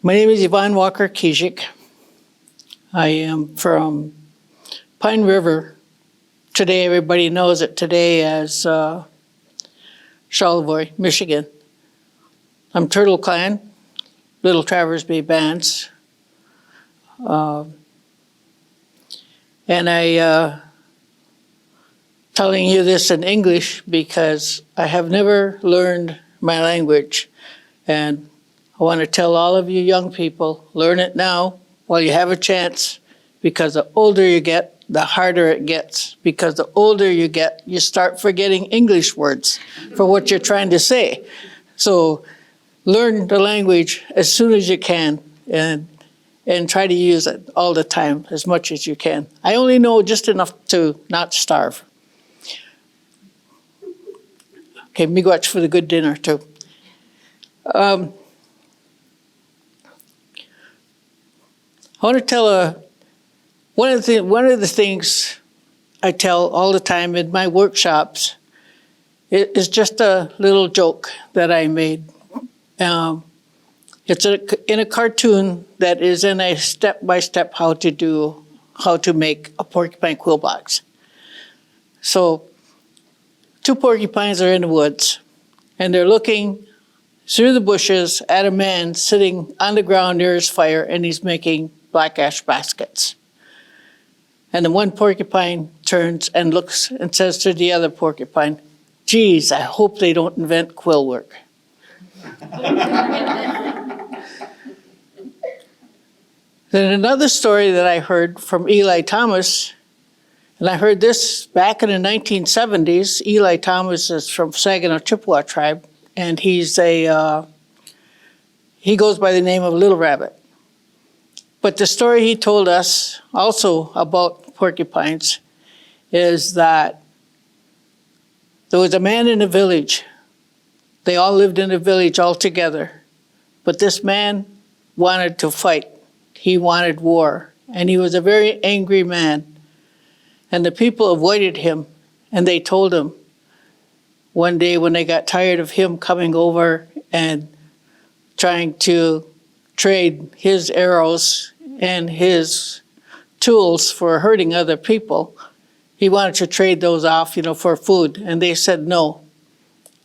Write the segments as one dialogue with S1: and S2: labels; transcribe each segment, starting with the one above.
S1: My name is Yvonne Walker-Keshick. I am from Pine River. Today, everybody knows it today as Charlevoix, Michigan. I'm Turtle Clan, Little Traverse Bay Bands. And I telling you this in English because I have never learned my language. And I want to tell all of you young people, learn it now while you have a chance, because the older you get, the harder it gets. Because the older you get, you start forgetting English words for what you're trying to say. So learn the language as soon as you can and try to use it all the time, as much as you can. I only know just enough to not starve. Okay, me watch for the good dinner too. I want to tell one of the things I tell all the time in my workshops is just a little joke that I made. It's in a cartoon that is in a step-by-step how to make a porcupine quill box. So 2 porcupines are in the woods, and they're looking through the bushes at a man sitting on the ground near his fire, and he's making black ash baskets. And the one porcupine turns and looks and says to the other porcupine, "Geez, I hope they don't invent quill work." Then another story that I heard from Eli Thomas, and I heard this back in the 1970s. Eli Thomas is from Saginaw Chippewa tribe, and he goes by the name of Little Rabbit. But the story he told us also about porcupines is that there was a man in a village. They all lived in a village all together. But this man wanted to fight. He wanted war. And he was a very angry man. And the people avoided him. And they told him one day when they got tired of him coming over and trying to trade his arrows and his tools for hurting other people, he wanted to trade those off, for food. And they said, "No,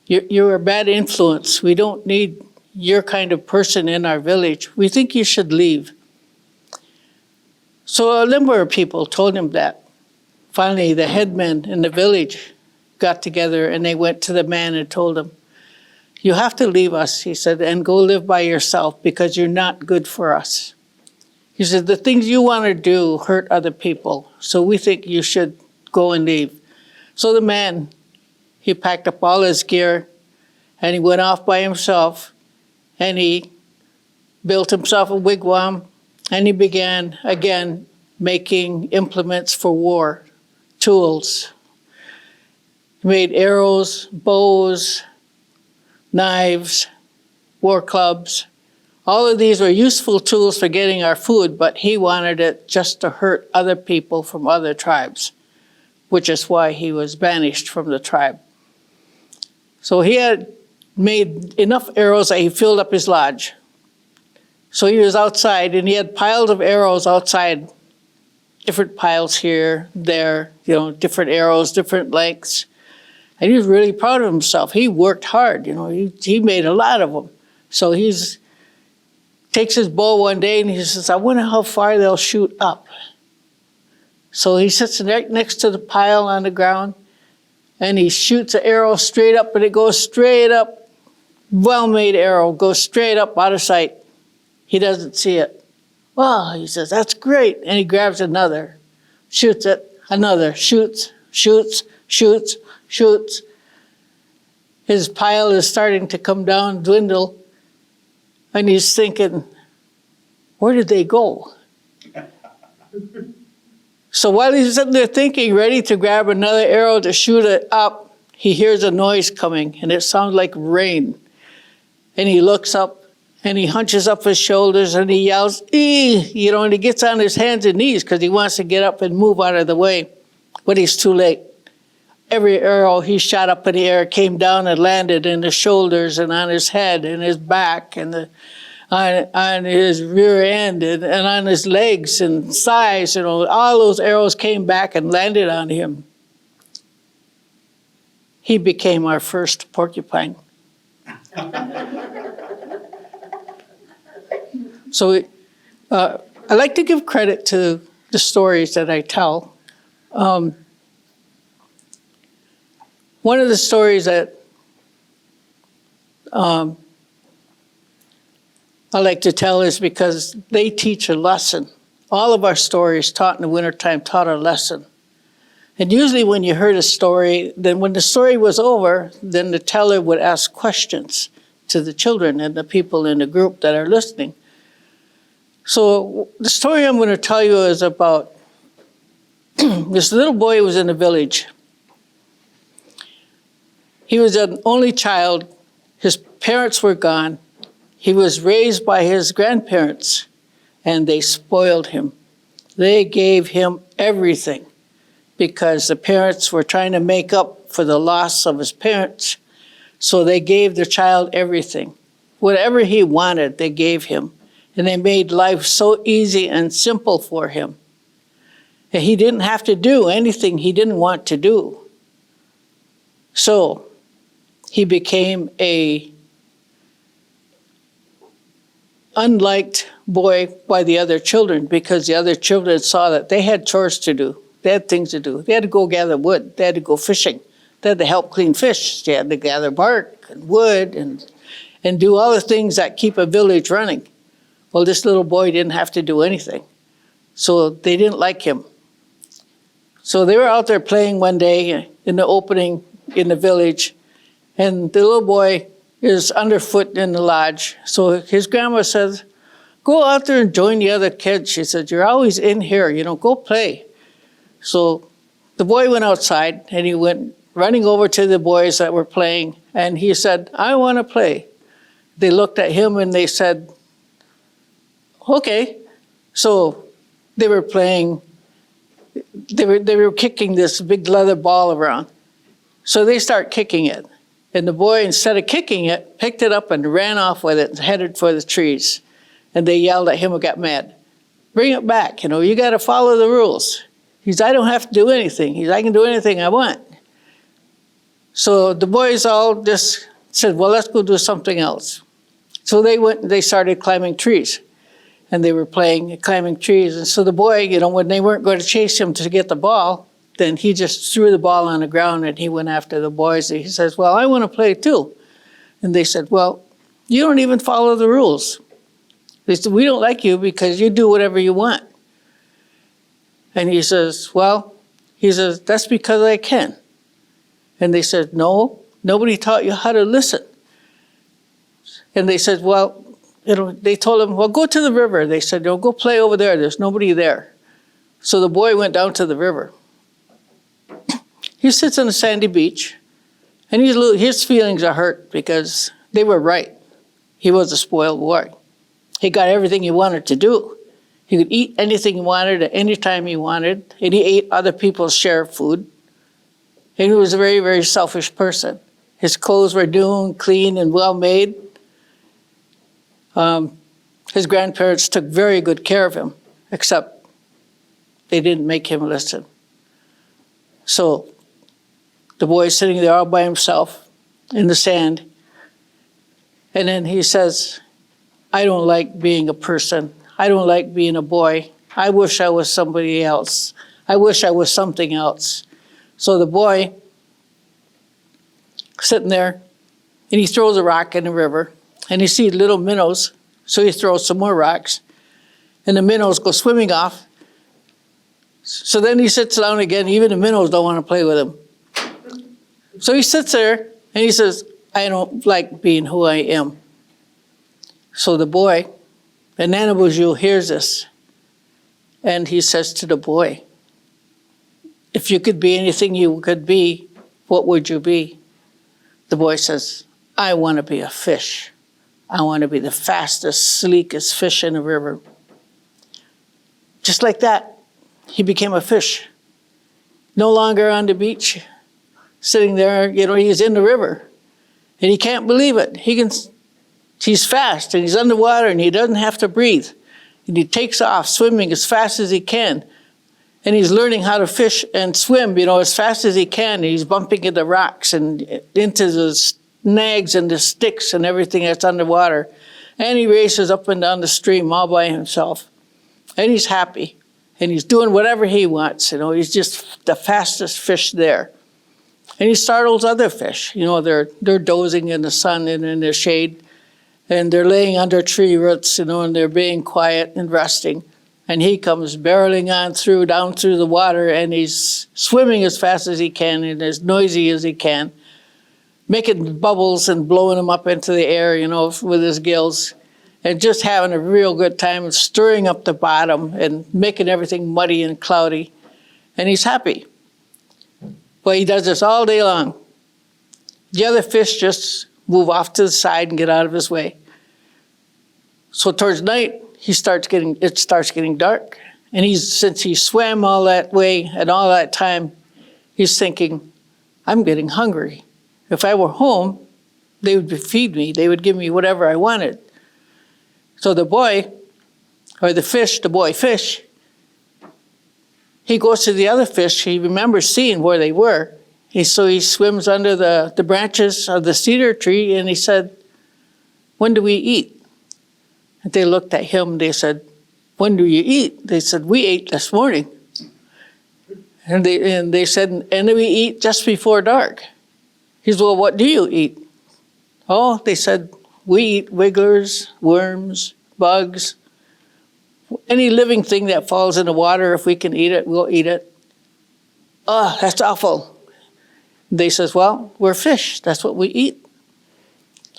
S1: you're a bad influence. We don't need your kind of person in our village. We think you should leave." So a number of people told him that. Finally, the headmen in the village got together and they went to the man and told him, "You have to leave us," he said, "and go live by yourself because you're not good for us." He said, "The things you want to do hurt other people, so we think you should go and leave." So the man, he packed up all his gear and he went off by himself and he built himself a wigwam and he began again making implements for war, tools. He made arrows, bows, knives, war clubs. All of these were useful tools for getting our food, but he wanted it just to hurt other people from other tribes, which is why he was banished from the tribe. So he had made enough arrows that he filled up his lodge. So he was outside and he had piles of arrows outside, different piles here, there, different arrows, different lengths. And he was really proud of himself. He worked hard, he made a lot of them. So takes his bow one day and he says, "I wonder how far they'll shoot up." So he sits right next to the pile on the ground and he shoots an arrow straight up and it goes straight up. Well-made arrow, goes straight up out of sight. He doesn't see it. "Well," he says, "that's great." And he grabs another, shoots it, another, shoots. His pile is starting to come down, dwindle. And he's thinking, where did they go? So while he's sitting there thinking, ready to grab another arrow to shoot it up, he hears a noise coming, and it sounds like rain. And he looks up, and he hunches up his shoulders, and he yells, "Ee!" And he gets on his hands and knees because he wants to get up and move out of the way. But he's too late. Every arrow he shot up in the air came down and landed in his shoulders and on his head and his back and on his rear end and on his legs and thighs, all those arrows came back and landed on him. He became our first porcupine. So I like to give credit to the stories that I tell. One of the stories that I like to tell is because they teach a lesson. All of our stories taught in the wintertime taught a lesson. And usually when you heard a story, then when the story was over, then the teller would ask questions to the children and the people in the group that are listening. So the story I'm going to tell you is about this little boy who was in a village. He was an only child. His parents were gone. He was raised by his grandparents, and they spoiled him. They gave him everything because the parents were trying to make up for the loss of his parents. So they gave the child everything. Whatever he wanted, they gave him. And they made life so easy and simple for him. And he didn't have to do anything he didn't want to do. So he became a unliked boy by the other children because the other children saw that they had chores to do. They had things to do. They had to go gather wood. They had to go fishing. They had to help clean fish. They had to gather bark and wood and do all the things that keep a village running. Well, this little boy didn't have to do anything. So they didn't like him. So they were out there playing one day in the opening in the village, and the little boy is underfoot in the lodge. So his grandma says, go out there and join the other kids. She said, you're always in here, go play. So the boy went outside and he went running over to the boys that were playing, and he said, I want to play. They looked at him and they said, okay. So they were playing, they were kicking this big leather ball around. So they start kicking it. And the boy, instead of kicking it, picked it up and ran off with it and headed for the trees. And they yelled at him and got mad. Bring it back, you got to follow the rules. He said, I don't have to do anything. He said, I can do anything I want. So the boys all just said, well, let's go do something else. So they went and they started climbing trees. And they were climbing trees. And so the boy, when they weren't going to chase him to get the ball, then he just threw the ball on the ground and he went after the boys. And he says, well, I want to play too. And they said, well, you don't even follow the rules. They said, we don't like you because you do whatever you want. And he says, that's because I can. And they said, no, nobody taught you how to listen. And they said, well, they told him, well, go to the river. They said, no, go play over there. There's nobody there. So the boy went down to the river. He sits on a sandy beach, and his feelings are hurt because they were right. He was a spoiled boy. He got everything he wanted to do. He could eat anything he wanted at any time he wanted, and he ate other people's share of food. And he was a very, very selfish person. His clothes were new, clean, and well made. His grandparents took very good care of him, except they didn't make him listen. So the boy's sitting there all by himself in the sand. And then he says, I don't like being a person. I don't like being a boy. I wish I was somebody else. I wish I was something else. So the boy, sitting there, and he throws a rock in the river, and he sees little minnows, so he throws some more rocks, and the minnows go swimming off. So then he sits down again. Even the minnows don't want to play with him. So he sits there, and he says, I don't like being who I am. So the boy, and Nanabuju hears this, and he says to the boy, if you could be anything you could be, what would you be? The boy says, I want to be a fish. I want to be the fastest, sleekest fish in the river. Just like that, he became a fish. No longer on the beach, sitting there, he's in the river. And he can't believe it. He can He's fast and he's underwater and he doesn't have to breathe. And he takes off swimming as fast as he can. And he's learning how to fish and swim, as fast as he can. And he's bumping into rocks and into the snags and the sticks and everything that's underwater. And he races up and down the stream all by himself. And he's happy. And he's doing whatever he wants. He's just the fastest fish there. And he startles other fish. They're dozing in the sun and in the shade. And they're laying under tree roots, and they're being quiet and resting. And he comes barreling on down through the water, and he's swimming as fast as he can and as noisy as he can, making bubbles and blowing them up into the air, with his gills, and just having a real good time, stirring up the bottom and making everything muddy and cloudy. And he's happy. But he does this all day long. The other fish just move off to the side and get out of his way. So towards night, it starts getting dark. And since he swam all that way and all that time, he's thinking, I'm getting hungry. If I were home, they would feed me. They would give me whatever I wanted. So the boy fish, he goes to the other fish. He remembers seeing where they were. So he swims under the branches of the cedar tree, and he said, when do we eat? And they looked at him, they said, when do you eat? They said, we ate this morning. And they said, and we eat just before dark. He said, well, what do you eat? Oh, they said, we eat wigglers, worms, bugs, any living thing that falls in the water. If we can eat it, we'll eat it. Oh, that's awful. They says, well, we're fish. That's what we eat.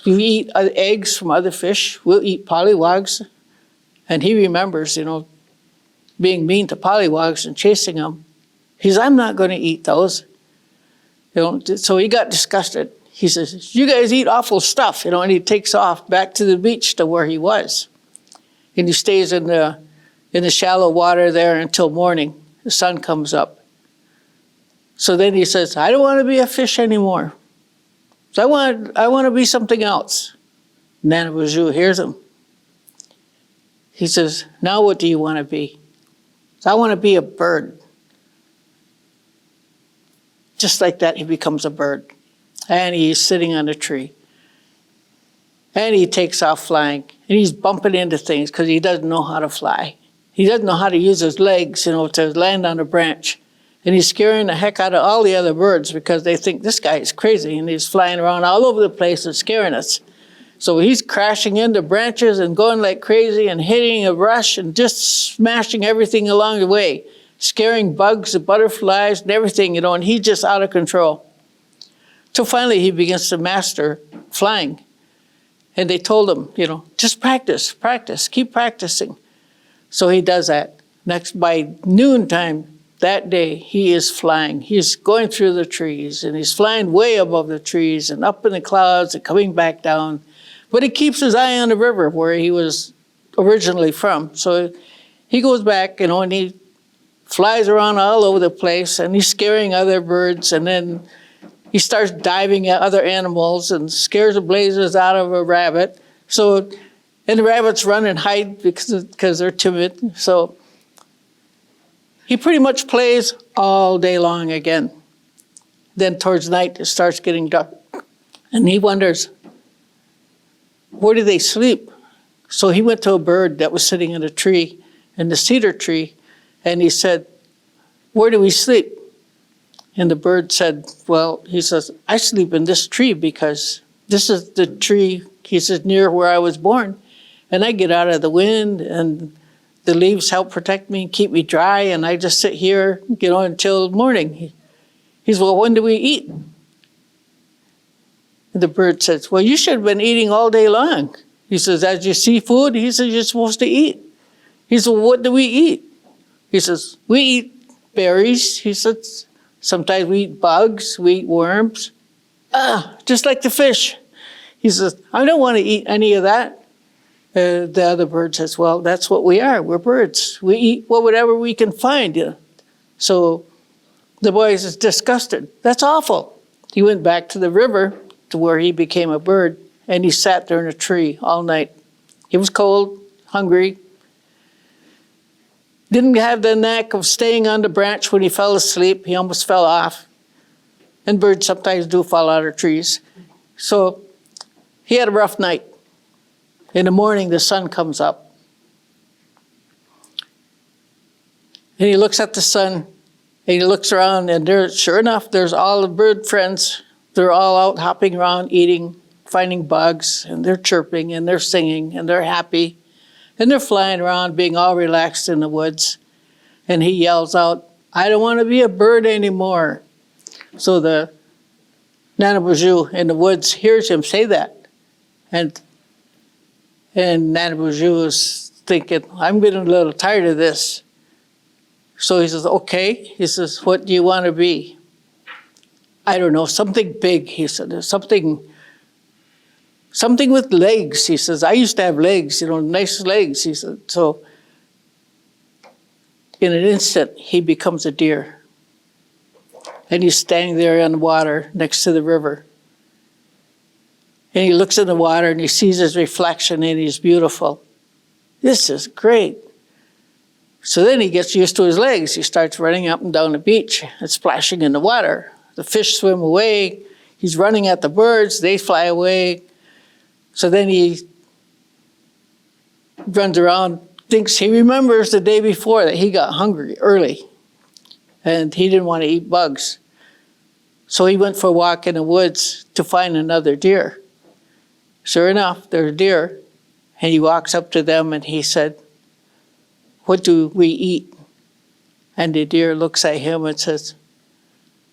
S1: We eat eggs from other fish. We'll eat pollywogs. And he remembers, being mean to pollywogs and chasing them. He says, I'm not going to eat those. So he got disgusted. He says, you guys eat awful stuff, and he takes off back to the beach to where he was. And he stays in the shallow water there until morning. The sun comes up. So then he says, I don't want to be a fish anymore. So I want to be something else. Nana Bazoo hears him. He says, now what do you want to be? So I want to be a bird. Just like that, he becomes a bird. And he's sitting on a tree. And he takes off flying. And he's bumping into things because he doesn't know how to fly. He doesn't know how to use his legs, to land on a branch. And he's scaring the heck out of all the other birds because they think this guy is crazy, and he's flying around all over the place and scaring us. So he's crashing into branches and going like crazy and hitting a brush and just smashing everything along the way, scaring bugs and butterflies and everything, and he's just out of control. So finally he begins to master flying. And they told him, just practice, keep practicing. So he does that. By noontime, that day, he is flying. He's going through the trees, and he's flying way above the trees and up in the clouds and coming back down. But he keeps his eye on the river where he was originally from. So he goes back, and he flies around all over the place, and he's scaring other birds, and then he starts diving at other animals and scares the blazes out of a rabbit. And the rabbits run and hide because they're timid. So he pretty much plays all day long again. Then towards night, it starts getting dark. And he wonders, where do they sleep? So he went to a bird that was sitting in a tree, in the cedar tree, and he said, where do we sleep? And the bird said, he says, I sleep in this tree because this is the tree, he says, near where I was born. And I get out of the wind, and the leaves help protect me and keep me dry, and I just sit here, until morning. He says, well, when do we eat? And the bird says, well, you should have been eating all day long. He says, as you see food, he says, you're supposed to eat. He says, well, what do we eat? He says, we eat berries. He says, sometimes we eat bugs, we eat worms. Just like the fish. He says, I don't want to eat any of that. The other bird says, well, that's what we are. We're birds. We eat whatever we can find. So the boy is disgusted. That's awful. He went back to the river to where he became a bird. and he sat there in a tree all night. He was cold, hungry, didn't have the knack of staying on the branch when he fell asleep. He almost fell off. And birds sometimes do fall out of trees. So he had a rough night. In the morning, the sun comes up. And he looks at the sun, and he looks around, and there, sure enough, there's all the bird friends. They're all out hopping around, eating, finding bugs, and they're chirping, and they're singing, and they're happy. And they're flying around, being all relaxed in the woods. And he yells out, "I don't want to be a bird anymore." So the Nanabuju in the woods hears him say that. And Nanabuju is thinking, "I'm getting a little tired of this." So he says, "Okay." He says, "What do you want to be?" "I don't know, something big," he said. "There's something with legs," he says. "I used to have legs, nice legs," he said. So in an instant, he becomes a deer. And he's standing there on the water next to the river. And he looks in the water and he sees his reflection and he's beautiful. This is great. So then he gets used to his legs. He starts running up and down the beach and splashing in the water. The fish swim away. He's running at the birds. They fly away. So then he runs around, thinks he remembers the day before that he got hungry early. And he didn't want to eat bugs. So he went for a walk in the woods to find another deer. Sure enough, there's a deer. And he walks up to them and he said, "What do we eat?" And the deer looks at him and says,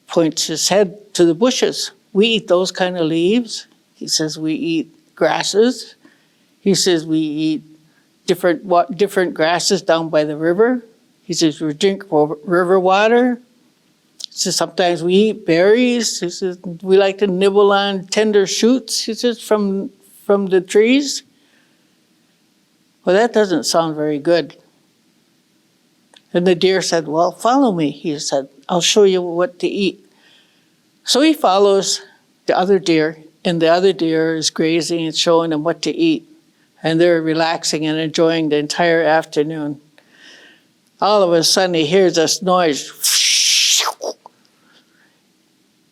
S1: points his head to the bushes. "We eat those kind of leaves." He says, "We eat grasses." He says, "We eat different grasses down by the river." He says, "We drink river water." He says, "Sometimes we eat berries." He says, "We like to nibble on tender shoots," he says, from the trees. Well, that doesn't sound very good. And the deer said, "Well, follow me," he said. "I'll show you what to eat." So he follows the other deer, and the other deer is grazing and showing them what to eat. And they're relaxing and enjoying the entire afternoon. All of a sudden, he hears this noise.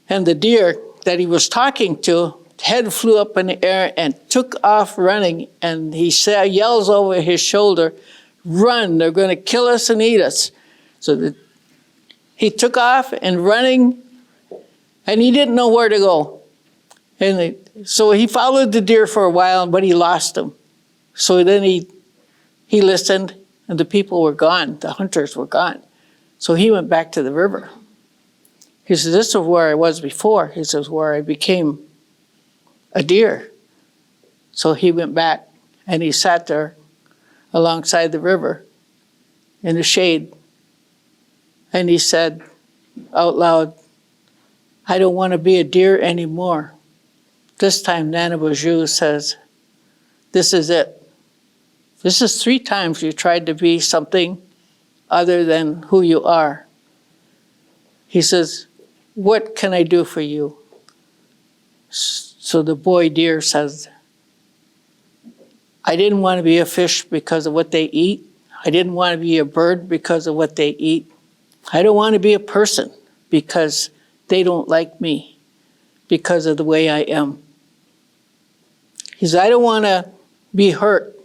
S1: And the deer that he was talking to, head flew up in the air and took off running. And he yells over his shoulder, "Run, they're going to kill us and eat us." So he took off and running, and he didn't know where to go. And so he followed the deer for a while, but he lost him. So then he listened, and the people were gone. The hunters were gone. So he went back to the river. He says, "This is where I was before." He says, "Where I became a deer." So he went back, and he sat there alongside the river in the shade. And he said out loud, "I don't want to be a deer anymore." This time Nanabuju says, "This is it. This is 3 times you tried to be something other than who you are." He says, "What can I do for you?" So the boy deer says, "I didn't want to be a fish because of what they eat. I didn't want to be a bird because of what they eat. I don't want to be a person because they don't like me because of the way I am." He says, "I don't want to be hurt."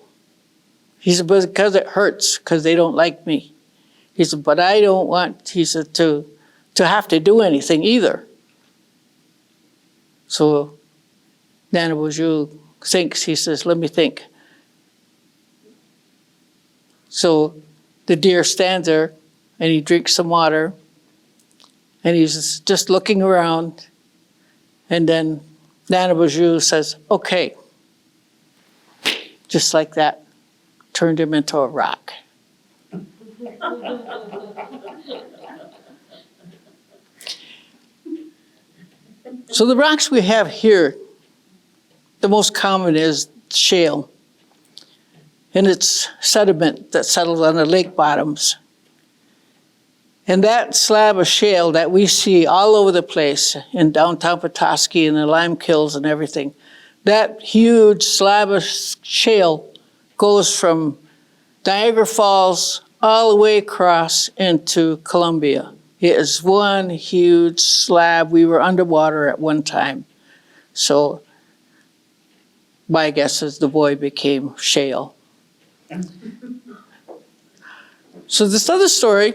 S1: He said, "Because it hurts, because they don't like me." He said, "But I don't want," he said, to have to do anything either." So Nanabuju thinks, he says, "Let me think." So the deer stands there and he drinks some water and he's just looking around. And then Nanabuju says, "Okay." Just like that, turned him into a rock. So the rocks we have here, the most common is shale. And it's sediment that settles on the lake bottoms. And that slab of shale that we see all over the place in downtown Petoskey and the lime kilns and everything, that huge slab of shale goes from Niagara Falls all the way across into Columbia. It is one huge slab. We were underwater at one time. So my guess is the boy became shale. So this other story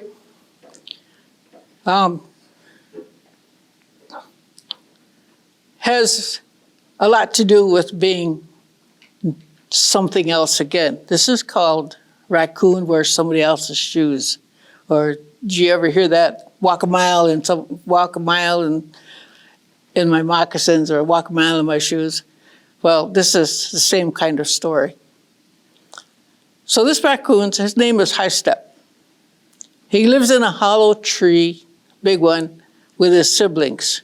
S1: has a lot to do with being something else again. This is called raccoon wears somebody else's shoes. Or did you ever hear that? Walk a mile in my moccasins or walk a mile in my shoes. Well, this is the same kind of story. So this raccoon, his name is High Step. He lives in a hollow tree, big one, with his siblings.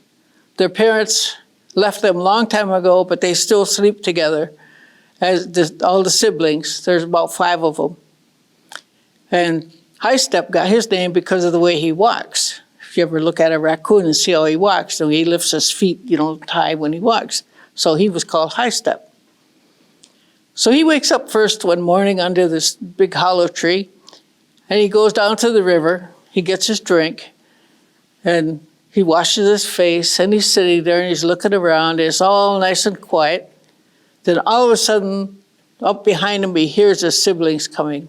S1: Their parents left them a long time ago, but they still sleep together. All the siblings, there's about 5 of them. And High Step got his name because of the way he walks. If you ever look at a raccoon and see how he walks, so he lifts his feet, high when he walks. So he was called High Step. So he wakes up first one morning under this big hollow tree, and he goes down to the river. He gets his drink, and he washes his face, and he's sitting there, and he's looking around. It's all nice and quiet. Then all of a sudden, up behind him, he hears his siblings coming.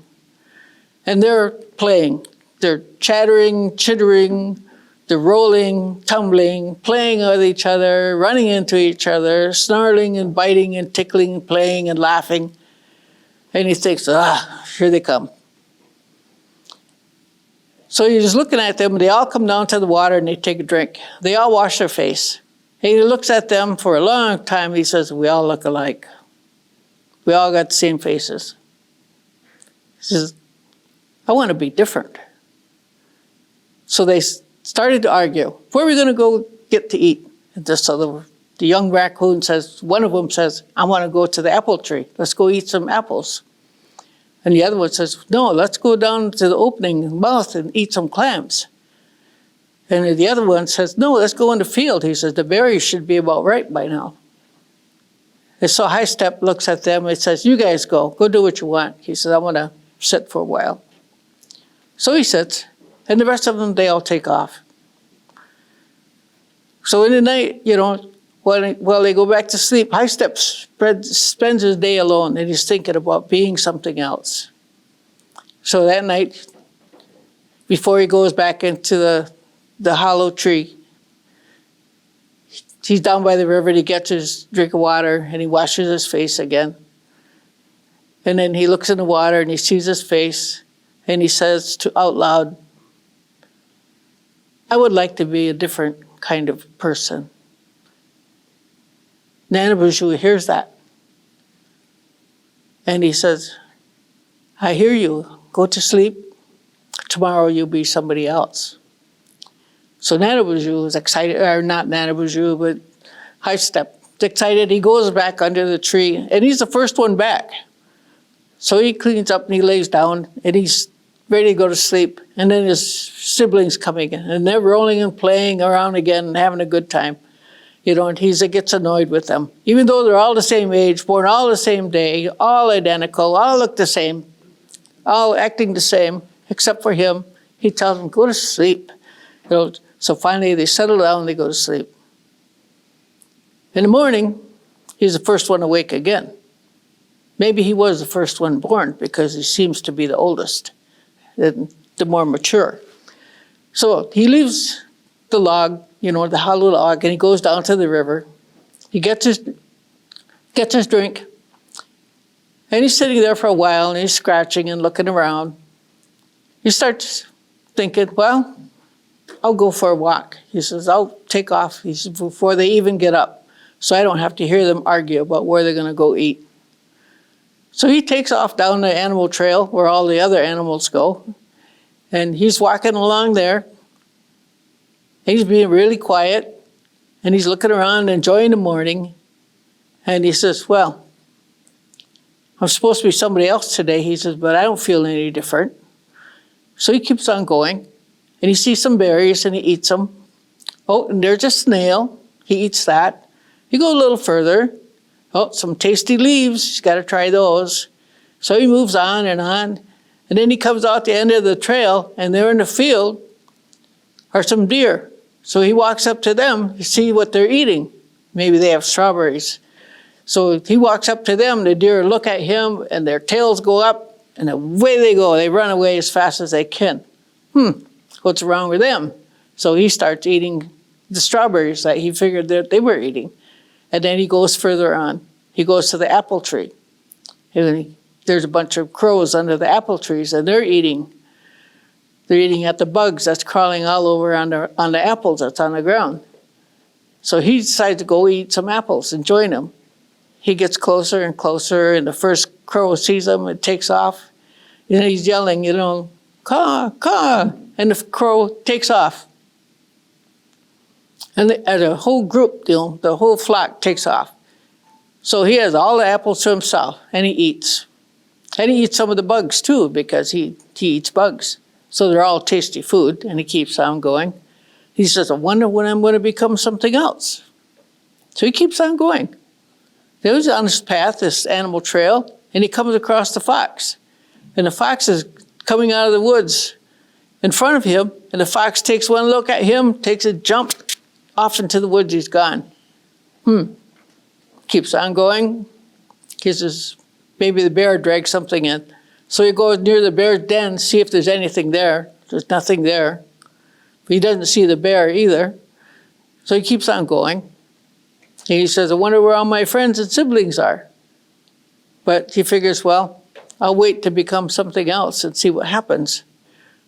S1: And they're playing. They're chattering, chittering, they're rolling, tumbling, playing with each other, running into each other, snarling and biting and tickling, playing and laughing. And he thinks, here they come. So he's just looking at them, and they all come down to the water and they take a drink. They all wash their face. And he looks at them for a long time. He says, we all look alike. We all got the same faces. He says, I want to be different. So they started to argue. Where are we going to go get to eat? And so the young raccoon says, one of them says, I want to go to the apple tree. Let's go eat some apples. And the other one says, no, let's go down to the opening mouth and eat some clams. And the other one says, no, let's go in the field. He says, the berries should be about ripe by now. And so High Step looks at them and says, you guys go do what you want. He says, I want to sit for a while. So he sits, and the rest of them, they all take off. So in the night, while they go back to sleep, High Step spends his day alone, and he's thinking about being something else. So that night, before he goes back into the hollow tree, he's down by the river, and he gets his drink of water, and he washes his face again. And then he looks in the water, and he sees his face, and he says out loud, I would like to be a different kind of person. Nana Boozhoo hears that. And he says, I hear you. Go to sleep. Tomorrow you'll be somebody else. So Nana Boozhoo is excited, or not Nana Boozhoo, but High Step. Excited, he goes back under the tree, and he's the first one back. So he cleans up and he lays down, and he's ready to go to sleep. And then his siblings come again, and they're rolling and playing around again and having a good time. And he gets annoyed with them. Even though they're all the same age, born all the same day, all identical, all look the same, all acting the same, except for him. He tells them, go to sleep. So finally they settle down and they go to sleep. In the morning, he's the first one awake again. Maybe he was the first one born because he seems to be the oldest, the more mature. So he leaves the log, the hollow log, and he goes down to the river. He gets his drink, and he's sitting there for a while, and he's scratching and looking around. He starts thinking, well, I'll go for a walk. He says, I'll take off before they even get up, so I don't have to hear them argue about where they're going to go eat. So he takes off down the animal trail where all the other animals go, and he's walking along there. He's being really quiet, and he's looking around, enjoying the morning. And he says, well, I'm supposed to be somebody else today. He says, but I don't feel any different. So he keeps on going, and he sees some berries, and he eats them. Oh, and there's a snail. He eats that. He goes a little further. Oh, some tasty leaves. He's got to try those. So he moves on. And then he comes out the end of the trail, and there in the field are some deer. So he walks up to them to see what they're eating. Maybe they have strawberries. So he walks up to them. The deer look at him, and their tails go up, and away they go. They run away as fast as they can. What's wrong with them? So he starts eating the strawberries that he figured that they were eating. And then he goes further on. He goes to the apple tree. And there's a bunch of crows under the apple trees, and they're eating. They're eating at the bugs that's crawling all over on the apples that's on the ground. So he decides to go eat some apples and join them. He gets closer and closer, and the first crow sees him and takes off. And he's yelling, caw, caw, and the crow takes off. And the whole group, the whole flock takes off. So he has all the apples to himself, and he eats. And he eats some of the bugs too, because he eats bugs. So they're all tasty food, and he keeps on going. He says, I wonder when I'm going to become something else. So he keeps on going. He was on his path, this animal trail, and he comes across the fox. And the fox is coming out of the woods in front of him, and the fox takes one look at him, takes a jump, off into the woods. He's gone. Keeps on going. He says, maybe the bear dragged something in. So he goes near the bear's den, see if there's anything there. There's nothing there. But he doesn't see the bear either. So he keeps on going. And he says, I wonder where all my friends and siblings are. But he figures, well, I'll wait to become something else and see what happens.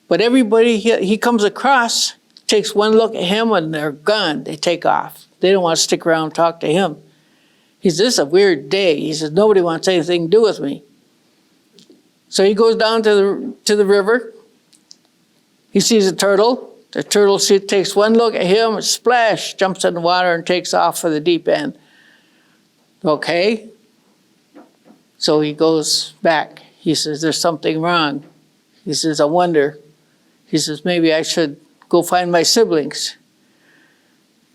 S1: But everybody he comes across takes one look at him, and they're gone. They take off. They don't want to stick around and talk to him. He says, this is a weird day. He says, nobody wants anything to do with me. So he goes down to the river. He sees a turtle. The turtle takes one look at him, and splash, jumps in the water and takes off for the deep end. Okay. So he goes back. He says, there's something wrong. He says, I wonder. He says, maybe I should go find my siblings.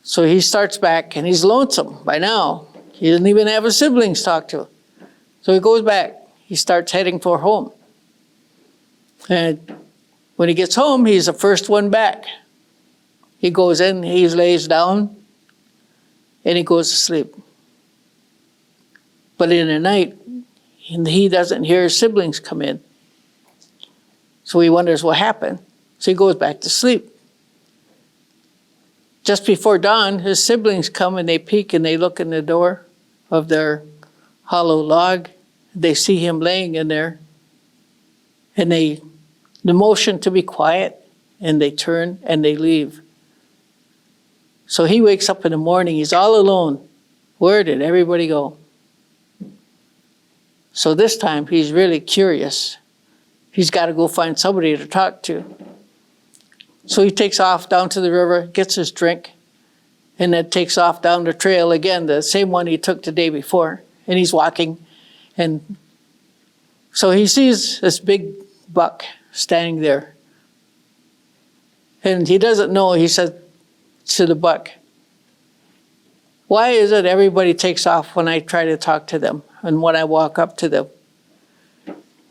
S1: So he starts back, and he's lonesome by now. He doesn't even have his siblings to talk to. So he goes back. He starts heading for home. And when he gets home, he's the first one back. He goes in, he lays down, and he goes to sleep. But in the night, he doesn't hear his siblings come in. So he wonders what happened. So he goes back to sleep. Just before dawn, his siblings come and they peek and they look in the door of their hollow log. They see him laying in there, and they motion to be quiet, and they turn and they leave. So he wakes up in the morning, he's all alone. Where did everybody go? So this time he's really curious. He's got to go find somebody to talk to. So he takes off down to the river, gets his drink, and then takes off down the trail again, the same one he took the day before. And he's walking. And so he sees this big buck standing there. And he doesn't know, he said to the buck, why is it everybody takes off when I try to talk to them and when I walk up to them?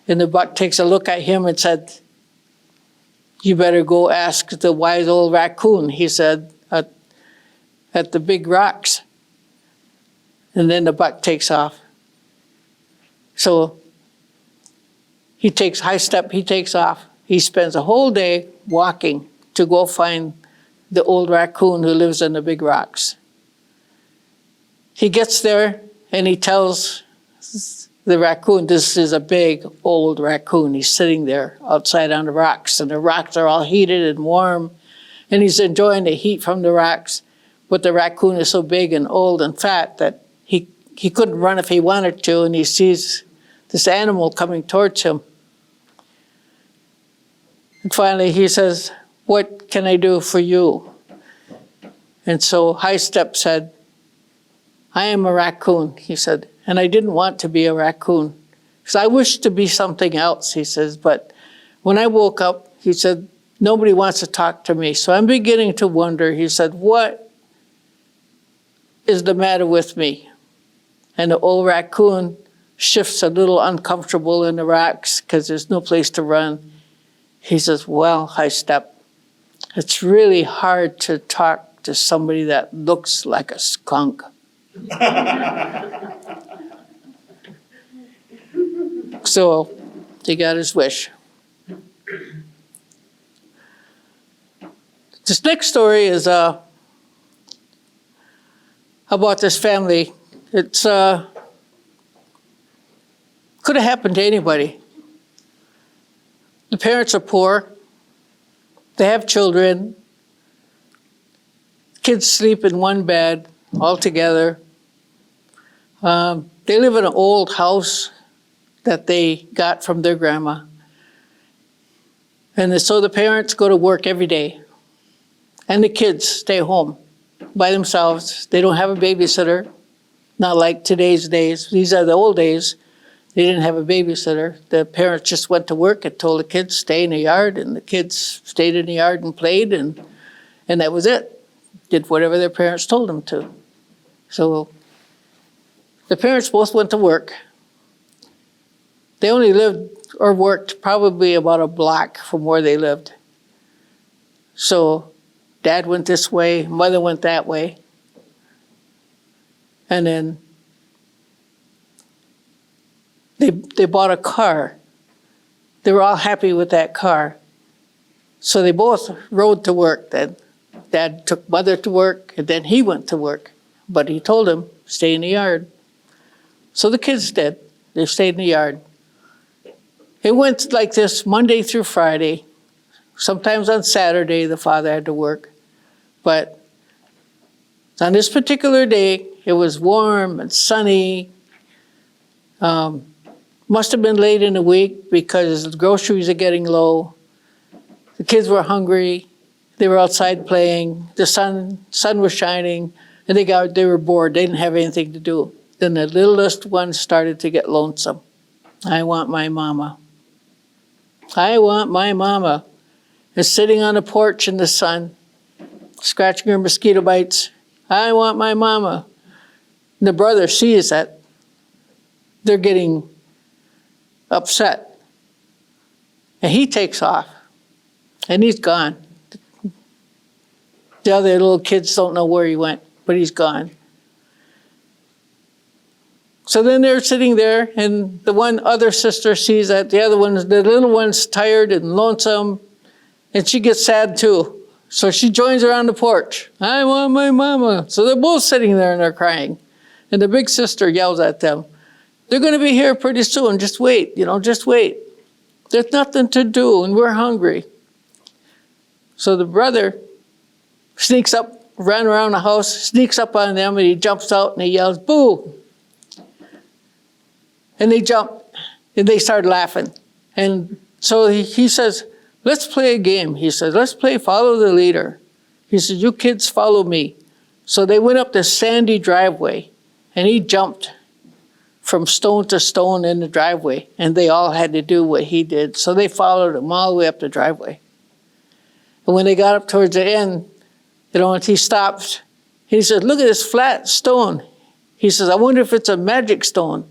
S1: And the buck takes a look at him and said, you better go ask the wise old raccoon, he said, at the big rocks. And then the buck takes off. So he takes high step, he takes off. He spends a whole day walking to go find the old raccoon who lives in the big rocks. He gets there and he tells the raccoon, this is a big old raccoon. He's sitting there outside on the rocks, and the rocks are all heated and warm, and he's enjoying the heat from the rocks. But the raccoon is so big and old and fat that he couldn't run if he wanted to, and he sees this animal coming towards him. And finally he says, what can I do for you? And so High Step said, I am a raccoon, he said, and I didn't want to be a raccoon. Because I wished to be something else, he says, but when I woke up, he said, nobody wants to talk to me. So I'm beginning to wonder, he said, what is the matter with me? And the old raccoon shifts a little uncomfortable in the rocks because there's no place to run. He says, well, High Step, it's really hard to talk to somebody that looks like a skunk. So he got his wish. This next story is about this family. It's could have happened to anybody. The parents are poor. They have children. Kids sleep in one bed all together. They live in an old house that they got from their grandma. And so the parents go to work every day. And the kids stay home by themselves. They don't have a babysitter, not like today's days. These are the old days. They didn't have a babysitter. The parents just went to work and told the kids stay in the yard, and the kids stayed in the yard and played, and that was it. Did whatever their parents told them to. So the parents both went to work. They only lived or worked probably about a block from where they lived. So Dad went this way, Mother went that way. And then they bought a car. They were all happy with that car. So they both rode to work then. Dad took Mother to work, and then he went to work. But he told him, stay in the yard. So the kids did. They stayed in the yard. It went like this Monday through Friday. Sometimes on Saturday, the father had to work. But on this particular day, it was warm and sunny. Must have been late in the week because the groceries are getting low. The kids were hungry. They were outside playing. The sun was shining, and they were bored. They didn't have anything to do. Then the littlest one started to get lonesome. I want my mama. I want my mama. Is sitting on a porch in the sun, scratching her mosquito bites. I want my mama. And the brother sees that they're getting upset. And he takes off. And he's gone. The other little kids don't know where he went, but he's gone. So then they're sitting there, and the one other sister sees that the little one's tired and lonesome, and she gets sad too. So she joins her on the porch. I want my mama. So they're both sitting there and they're crying. And the big sister yells at them, they're going to be here pretty soon. Just wait, just wait. There's nothing to do, and we're hungry. So the brother sneaks up, ran around the house, sneaks up on them, and he jumps out and he yells, boo! And they jump, and they start laughing. And so he says, let's play a game. He says, let's play follow the leader. He says, you kids follow me. So they went up the sandy driveway, and he jumped from stone to stone in the driveway, and they all had to do what he did. So they followed him all the way up the driveway. And when they got up towards the end, he stopped. He says, look at this flat stone. He says, I wonder if it's a magic stone.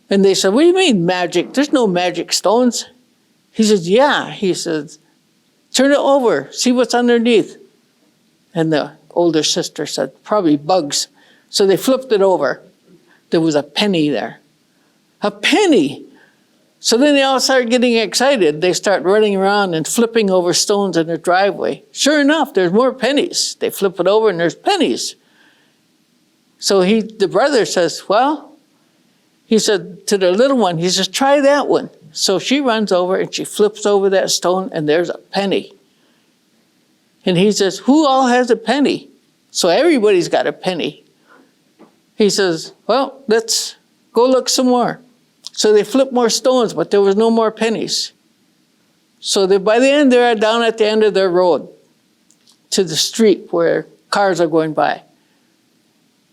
S1: And they said, what do you mean magic? There's no magic stones. He says, yeah. He says, turn it over, see what's underneath. And the older sister said, probably bugs. So they flipped it over. There was a penny there. A penny! So then they all start getting excited. They start running around and flipping over stones in their driveway. Sure enough, there's more pennies. They flip it over and there's pennies. So the brother says, well, he said to the little one, he says, try that one. So she runs over and she flips over that stone and there's a penny. And he says, who all has a penny? So everybody's got a penny. He says, well, let's go look some more. So they flipped more stones, but there was no more pennies. So by the end, they're down at the end of their road to the street where cars are going by.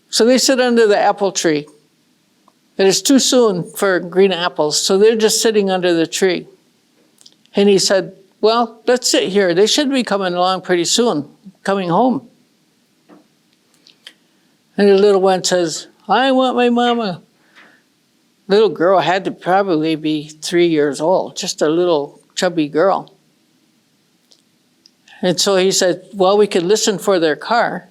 S1: So they sit under the apple tree. And it's too soon for green apples, so they're just sitting under the tree. And he said, well, let's sit here. They should be coming along pretty soon, coming home. And the little one says, I want my mama. Little girl had to probably be 3 years old, just a little chubby girl. And so he said, well, we could listen for their car.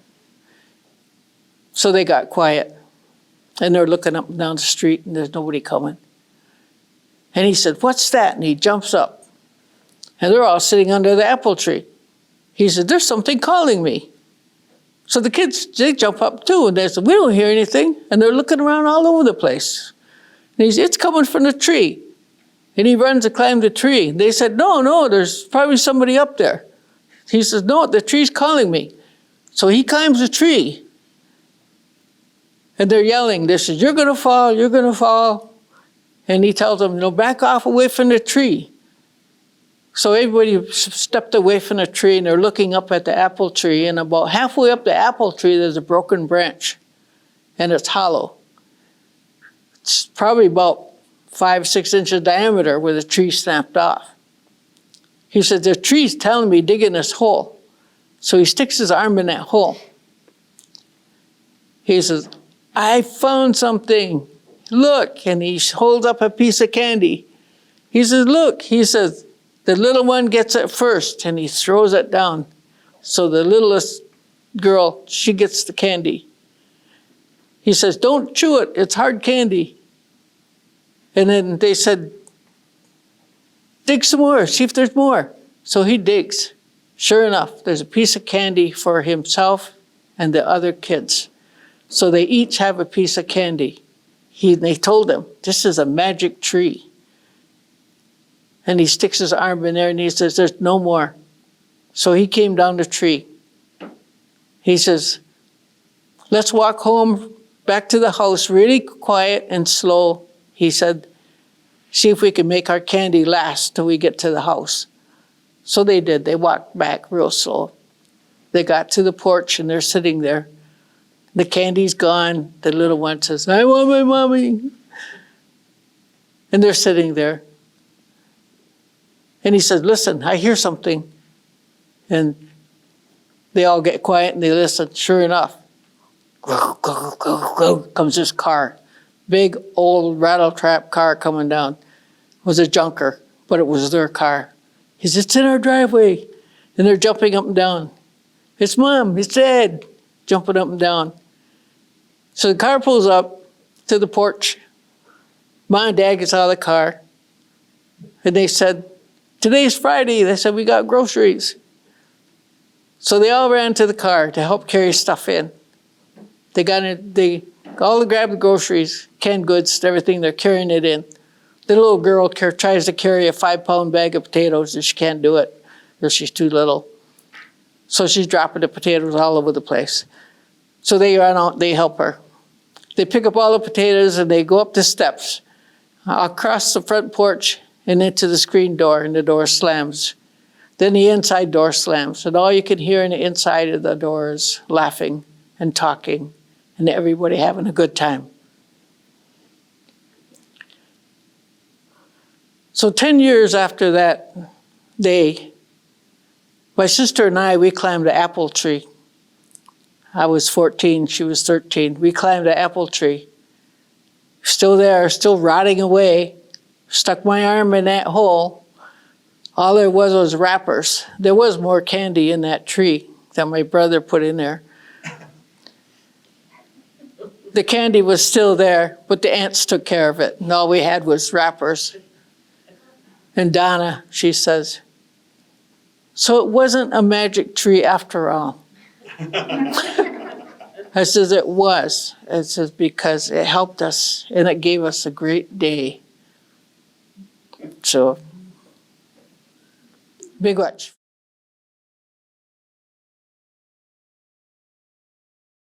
S1: So they got quiet. And they're looking up and down the street, and there's nobody coming. And he said, what's that? And he jumps up. And they're all sitting under the apple tree. He said, there's something calling me. So the kids, they jump up too, and they said, we don't hear anything. And they're looking around all over the place. And he said, it's coming from the tree. And he runs to climb the tree. They said, no, there's probably somebody up there. He says, no, the tree's calling me. So he climbs the tree. And they're yelling. They said, you're going to fall, you're going to fall. And he tells them, back off away from the tree. So everybody stepped away from the tree, and they're looking up at the apple tree. And about halfway up the apple tree, there's a broken branch. And it's hollow. It's probably about 5-6 inches diameter where the tree snapped off. He said, the tree's telling me dig in this hole. So he sticks his arm in that hole. He says, I found something. Look. And he holds up a piece of candy. He says, look. He says, the little one gets it first, and he throws it down. So the littlest girl, she gets the candy. He says, don't chew it. It's hard candy. And then they said, dig some more, see if there's more. So he digs. Sure enough, there's a piece of candy for himself and the other kids. So they each have a piece of candy. They told him, this is a magic tree. And he sticks his arm in there and he says, there's no more. So he came down the tree. He says, let's walk home back to the house really quiet and slow. He said, see if we can make our candy last till we get to the house. So they did. They walked back real slow. They got to the porch and they're sitting there. The candy's gone. The little one says, I want my mommy. And they're sitting there. And he says, listen, I hear something. And they all get quiet and they listen. Sure enough, comes this car. Big old rattle-trap car coming down. It was a junker, but it was their car. He says, it's in our driveway. And they're jumping up and down. It's Mom, it's Dad, jumping up and down. So the car pulls up to the porch. Mom and Dad gets out of the car. And they said, today's Friday. They said, we got groceries. So they all ran to the car to help carry stuff in. They all grabbed the groceries, canned goods, everything. They're carrying it in. The little girl tries to carry a 5-pound bag of potatoes, and she can't do it because she's too little. So she's dropping the potatoes all over the place. So they run out, they help her. They pick up all the potatoes and they go up the steps, across the front porch and into the screen door, and the door slams. Then the inside door slams, and all you can hear in the inside of the door is laughing and talking and everybody having a good time. So 10 years after that day, my sister and I, we climbed the apple tree. I was 14, she was 13. We climbed the apple tree. Still there, still rotting away. Stuck my arm in that hole. All there was wrappers. There was more candy in that tree that my brother put in there. The candy was still there, but the ants took care of it. And all we had was wrappers. And Donna, she says, so it wasn't a magic tree after all. I says, it was. It says, because it helped us and it gave us a great day. So, big watch.